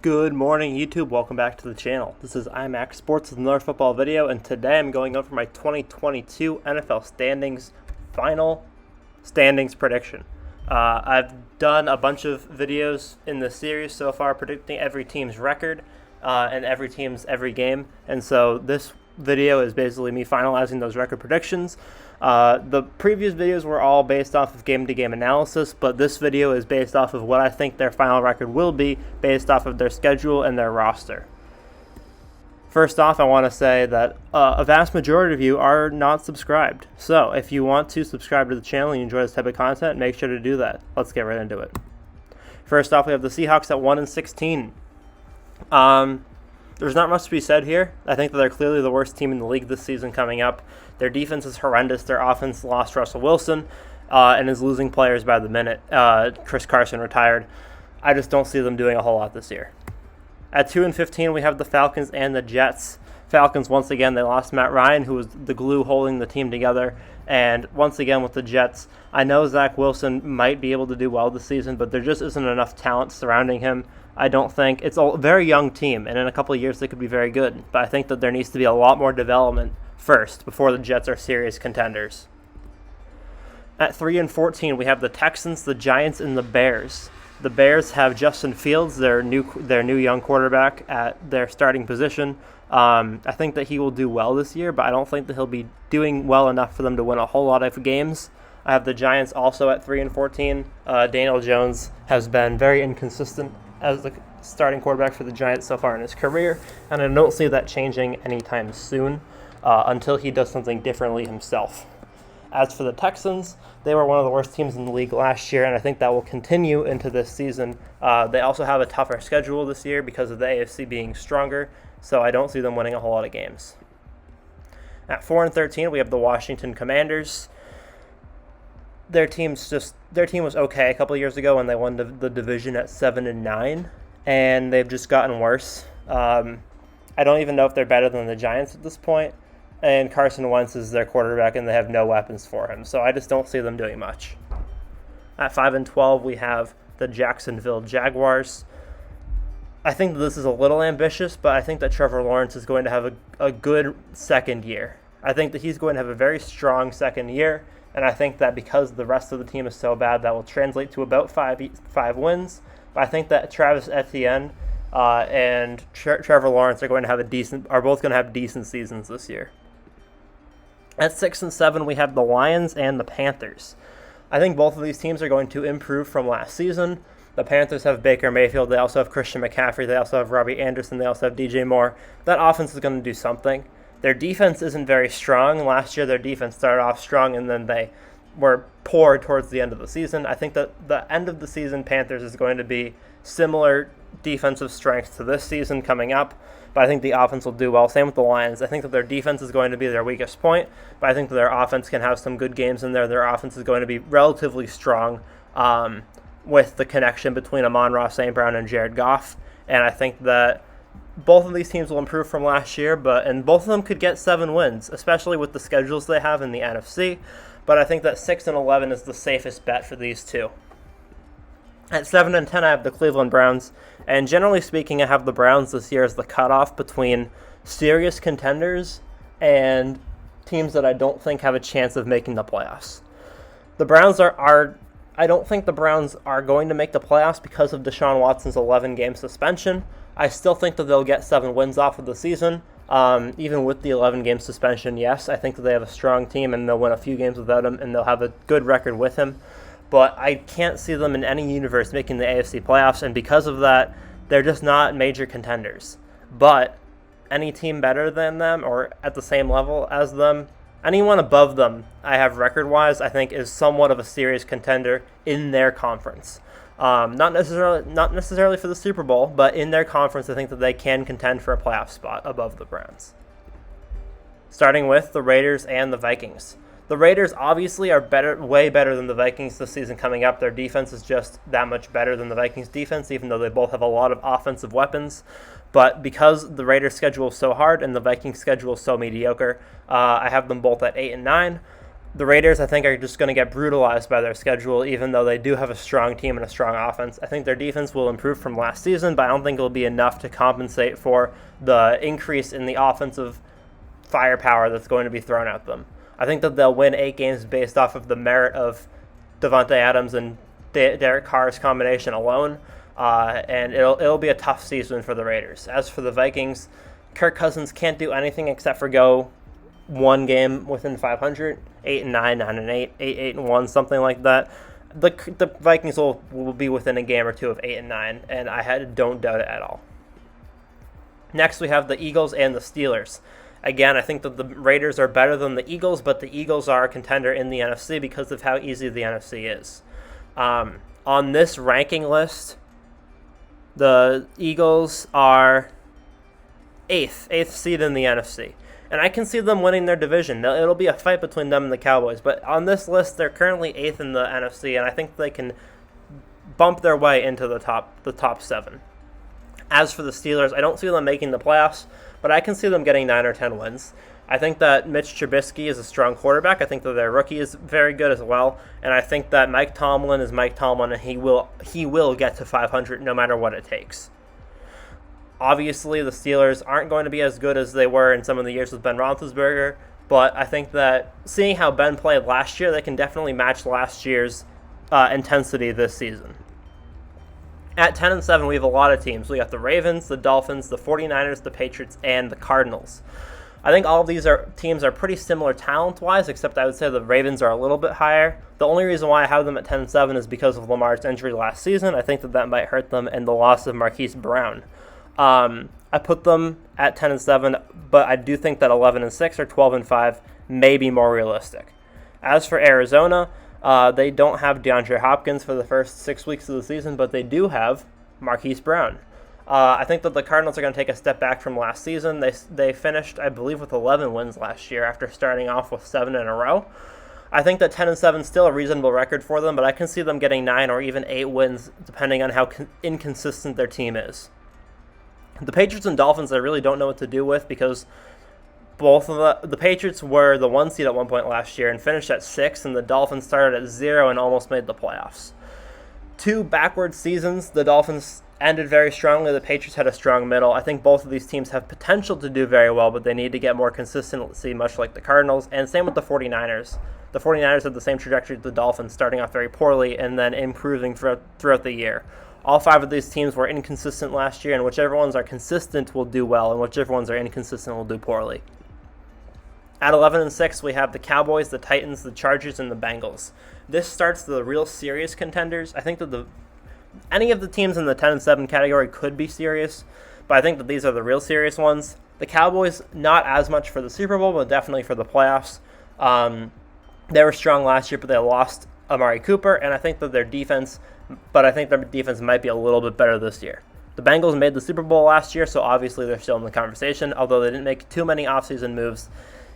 Good morning, YouTube. Welcome back to the channel. This is iMac Sports with another football video, and today I'm going over my 2022 NFL final standings prediction. I've done a bunch of videos in this series so far predicting every team's record and every team's every game, and so this video is basically me finalizing those record predictions. The previous videos were all based off of game-to-game analysis, but this video is based off of what I think their final record will be based off of their schedule and their roster. First off, I want to say that a vast majority of you are not subscribed. So if you want to subscribe to the channel and you enjoy this type of content, make sure to do that. Let's get right into it. First off, we have the Seahawks at 1-16. There's not much to be said here. I think that they're clearly the worst team in the league this season coming up. Their defense is horrendous. Their offense lost Russell Wilson and is losing players by the minute. Chris Carson retired. I just don't see them doing a whole lot this year. At 2-15, we have the Falcons and the Jets. Falcons, once again, they lost Matt Ryan, who was the glue holding the team together. And once again with the Jets, I know Zach Wilson might be able to do well this season, but there just isn't enough talent surrounding him. I don't think it's a very young team, and in a couple of years they could be very good. But I think that there needs to be a lot more development first before the Jets are serious contenders. At 3-14, we have the Texans, the Giants, and the Bears. The Bears have Justin Fields, their new young quarterback, at their starting position. I think that he will do well this year, but I don't think that he'll be doing well enough for them to win a whole lot of games. I have the Giants also at 3-14. Daniel Jones has been very inconsistent as the starting quarterback for the Giants so far in his career, and I don't see that changing anytime soon until he does something differently himself. As for the Texans, they were one of the worst teams in the league last year, and I think that will continue into this season. They also have a tougher schedule this year because of the AFC being stronger, so I don't see them winning a whole lot of games. At 4-13, we have the Washington Commanders. Their team was okay a couple of years ago when they won the division at 7-9, and they've just gotten worse. I don't even know if they're better than the Giants at this point, and Carson Wentz is their quarterback, and they have no weapons for him, so I just don't see them doing much. At 5-12, we have the Jacksonville Jaguars. I think that this is a little ambitious, but I think that Trevor Lawrence is going to have a good second year. I think that he's going to have a very strong second year, and I think that because the rest of the team is so bad, that will translate to about five wins. But I think that Travis Etienne and Trevor Lawrence are both going to have decent seasons this year. At 6-7, we have the Lions and the Panthers. I think both of these teams are going to improve from last season. The Panthers have Baker Mayfield. They also have Christian McCaffrey. They also have Robbie Anderson. They also have DJ Moore. That offense is going to do something. Their defense isn't very strong. Last year, their defense started off strong, and then they were poor towards the end of the season. I think that the end of the season, Panthers is going to be similar defensive strength to this season coming up, but I think the offense will do well. Same with the Lions. I think that their defense is going to be their weakest point, but I think that their offense can have some good games in there. Their offense is going to be relatively strong with the connection between Amon-Ra St. Brown and Jared Goff, and I think that both of these teams will improve from last year, and both of them could get 7 wins, especially with the schedules they have in the NFC. But I think that 6-11 is the safest bet for these two. At 7-10, I have the Cleveland Browns, and generally speaking, I have the Browns this year as the cutoff between serious contenders and teams that I don't think have a chance of making the playoffs. The Browns I don't think the Browns are going to make the playoffs because of Deshaun Watson's 11-game suspension. I still think that they'll get 7 wins off of the season, even with the 11-game suspension. Yes, I think that they have a strong team, and they'll win a few games without him, and they'll have a good record with him. But I can't see them in any universe making the AFC playoffs, and because of that, they're just not major contenders. But any team better than them or at the same level as them, anyone above them, I have record-wise, I think is somewhat of a serious contender in their conference. Not necessarily for the Super Bowl, but in their conference, I think that they can contend for a playoff spot above the Browns. Starting with the Raiders and the Vikings. The Raiders obviously are way better than the Vikings this season coming up. Their defense is just that much better than the Vikings' defense, even though they both have a lot of offensive weapons. But because the Raiders' schedule is so hard and the Vikings' schedule is so mediocre, I have them both at 8-9. The Raiders, I think, are just going to get brutalized by their schedule, even though they do have a strong team and a strong offense. I think their defense will improve from last season, but I don't think it'll be enough to compensate for the increase in the offensive firepower that's going to be thrown at them. I think that they'll win 8 games based off of the merit of Davante Adams and Derek Carr's combination alone, and it'll be a tough season for the Raiders. As for the Vikings, Kirk Cousins can't do anything except for go one game within 500, 8-9, 9-8, 8-1, something like that. The Vikings will be within a game or two of 8-9, and I don't doubt it at all. Next, we have the Eagles and the Steelers. Again, I think that the Raiders are better than the Eagles, but the Eagles are a contender in the NFC because of how easy the NFC is. On this ranking list, the Eagles are eighth seed in the NFC. And I can see them winning their division. It'll be a fight between them and the Cowboys. But on this list, they're currently 8th in the NFC, and I think they can bump their way into the top 7. As for the Steelers, I don't see them making the playoffs, but I can see them getting 9 or 10 wins. I think that Mitch Trubisky is a strong quarterback. I think that their rookie is very good as well. And I think that Mike Tomlin is Mike Tomlin, and he will get to 500 no matter what it takes. Obviously, the Steelers aren't going to be as good as they were in some of the years with Ben Roethlisberger, but I think that seeing how Ben played last year, they can definitely match last year's intensity this season. At 10-7, we have a lot of teams. We got the Ravens, the Dolphins, the 49ers, the Patriots, and the Cardinals. I think all of these teams are pretty similar talent-wise, except I would say the Ravens are a little bit higher. The only reason why I have them at 10-7 is because of Lamar's injury last season. I think that might hurt them, and the loss of Marquise Brown. I put them at 10-7, but I do think that 11-6 or 12-5 may be more realistic. As for Arizona, they don't have DeAndre Hopkins for the first 6 weeks of the season, but they do have Marquise Brown. I think that the Cardinals are going to take a step back from last season. They finished, I believe, with 11 wins last year after starting off with 7 in a row. I think that 10-7 is still a reasonable record for them, but I can see them getting 9 or even 8 wins depending on how inconsistent their team is. The Patriots and Dolphins, I really don't know what to do with because both of the Patriots were the 1 seed at one point last year and finished at 6, and the Dolphins started at 0 and almost made the playoffs. 2 backward seasons, the Dolphins ended very strongly. The Patriots had a strong middle. I think both of these teams have potential to do very well, but they need to get more consistency, much like the Cardinals, and same with the 49ers. The 49ers had the same trajectory as the Dolphins, starting off very poorly and then improving throughout the year. All 5 of these teams were inconsistent last year, and whichever ones are consistent will do well, and whichever ones are inconsistent will do poorly. At 11-6, we have the Cowboys, the Titans, the Chargers, and the Bengals. This starts the real serious contenders. I think that any of the teams in the 10-7 category could be serious, but I think that these are the real serious ones. The Cowboys, not as much for the Super Bowl, but definitely for the playoffs. They were strong last year, but they lost Amari Cooper, and I think that their defense might be a little bit better this year. The Bengals made the Super Bowl last year, so obviously they're still in the conversation, although they didn't make too many offseason moves.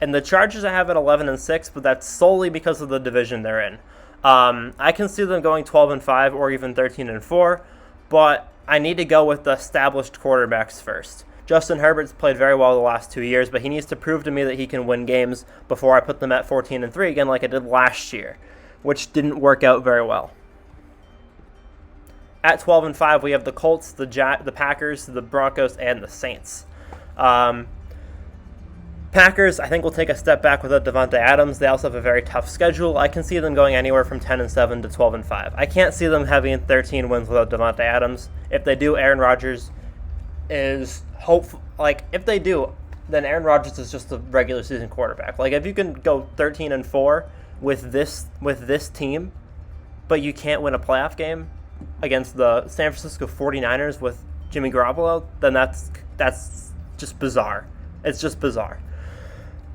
And the Chargers I have at 11-6, but that's solely because of the division they're in. I can see them going 12-5 or even 13-4, but I need to go with the established quarterbacks first. Justin Herbert's played very well the last 2 years, but he needs to prove to me that he can win games before I put them at 14-3 again like I did last year, which didn't work out very well. At 12-5, we have the Colts, the Packers, the Broncos, and the Saints. Packers, I think, will take a step back without Davante Adams. They also have a very tough schedule. I can see them going anywhere from 10-7 to 12-5. I can't see them having 13 wins without Davante Adams. If they do, Aaron Rodgers is hopeful. If they do, then Aaron Rodgers is just a regular season quarterback. If you can go 13-4 with this team, but you can't win a playoff game against the San Francisco 49ers with Jimmy Garoppolo, then that's just bizarre. It's just bizarre.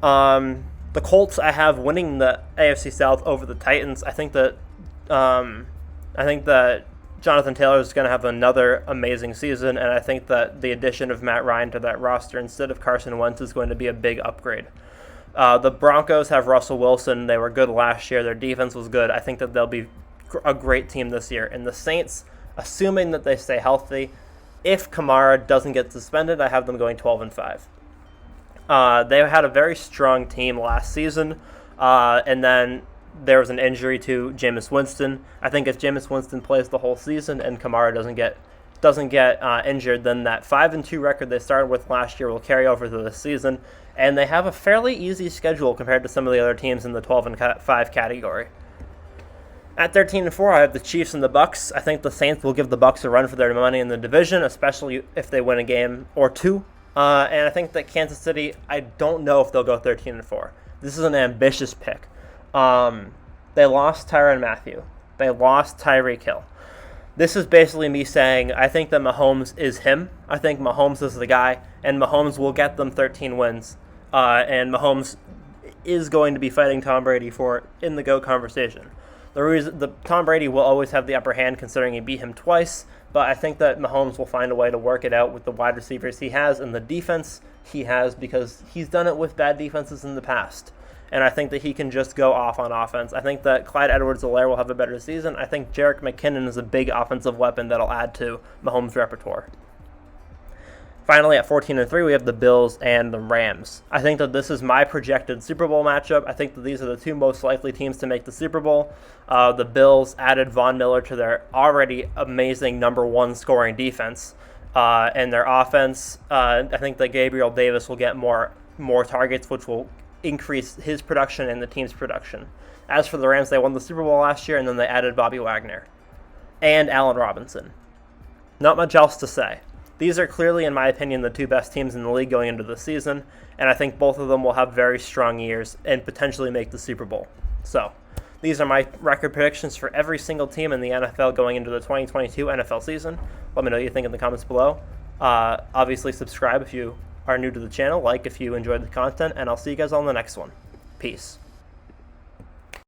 The Colts I have winning the AFC South over the Titans. I think that Jonathan Taylor is going to have another amazing season, and I think that the addition of Matt Ryan to that roster instead of Carson Wentz is going to be a big upgrade. The Broncos have Russell Wilson. They were good last year. Their defense was good. I think that they'll be a great team this year. And the Saints, assuming that they stay healthy, if Kamara doesn't get suspended, I have them going 12-5. They had a very strong team last season. And then there was an injury to Jameis Winston. I think if Jameis Winston plays the whole season and Kamara doesn't get injured, then that 5-2 record they started with last year will carry over to this season. And they have a fairly easy schedule compared to some of the other teams in the 12-5 category. At 13-4, I have the Chiefs and the Bucks. I think the Saints will give the Bucks a run for their money in the division, especially if they win a game or two. And I think that Kansas City, I don't know if they'll go 13-4. This is an ambitious pick. They lost Tyrann Mathieu. They lost Tyreek Hill. This is basically me saying I think that Mahomes is him. I think Mahomes is the guy, and Mahomes will get them 13 wins. And Mahomes is going to be fighting Tom Brady for in the GOAT conversation. The Tom Brady will always have the upper hand considering he beat him twice, but I think that Mahomes will find a way to work it out with the wide receivers he has and the defense he has because he's done it with bad defenses in the past. And I think that he can just go off on offense. I think that Clyde Edwards-Helaire will have a better season. I think Jerick McKinnon is a big offensive weapon that'll add to Mahomes' repertoire. Finally, at 14-3, we have the Bills and the Rams. I think that this is my projected Super Bowl matchup. I think that these are the two most likely teams to make the Super Bowl. The Bills added Von Miller to their already amazing number one scoring defense. And their offense, I think that Gabriel Davis will get more targets, which will increase his production and the team's production. As for the Rams, they won the Super Bowl last year, and then they added Bobby Wagner and Allen Robinson. Not much else to say. These are clearly, in my opinion, the two best teams in the league going into the season, and I think both of them will have very strong years and potentially make the Super Bowl. So, these are my record predictions for every single team in the NFL going into the 2022 NFL season. Let me know what you think in the comments below. Obviously, subscribe if you are new to the channel, like if you enjoyed the content, and I'll see you guys on the next one. Peace.